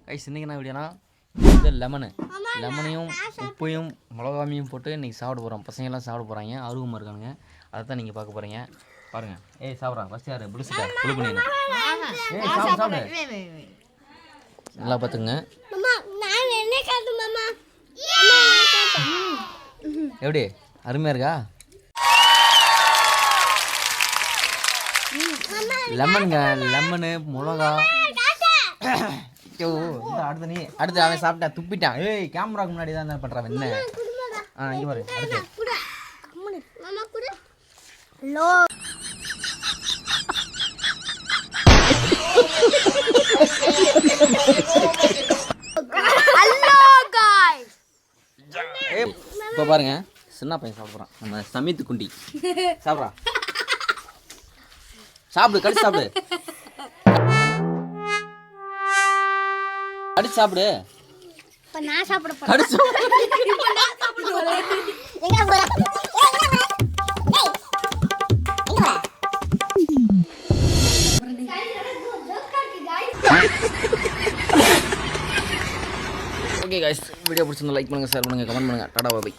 Guys இன்னைக்கு என்ன வீடியோனா இது லெமனையும் உப்பையும் மிளகாமையும் போட்டு இன்றைக்கி சாப்பிட போகிறோம். பசங்கள்லாம் சாப்பிட போகிறாங்க, ஆர்வமாக இருக்கானுங்க. அதை தான் நீங்கள் பார்க்க போகிறீங்க. பாருங்கள். ஏய் சாப்பிட்றான் ஃபஸ்ட் யார் புளிச்சிட்டா புளி பண்ணிடுங்க. ஏய் சாப்பிடு நல்லா பார்த்துங்க. எப்படி அருமையாக இருக்கா? லெமனு மிளகா. அடுத்து அவன் சாப்பிட்டா துப்பிட்டான். ஏய் கேமராக்கு முன்னாடி தான் பண்றான் என்ன? இங்க பாரு. அடுத்து இப்போ பாருங்க சின்ன பையன் சாப்பிட்றான். நம்ம சமீத் குண்டி சாப்பிட்றான். சாப்பிடு கடிச்சு சாப்பிடு. கடிச்சு சாப்பிடு. இப்ப நான் சாப்பிட போறேன். கடிச்சு இப்ப நான் சாப்பிட போறேன். எங்க போற? ஓகே गाइस வீடியோ பிடிச்சிருந்தா லைக் பண்ணுங்க, ஷேர் பண்ணுங்க, கமெண்ட் பண்ணுங்க. Tata bye.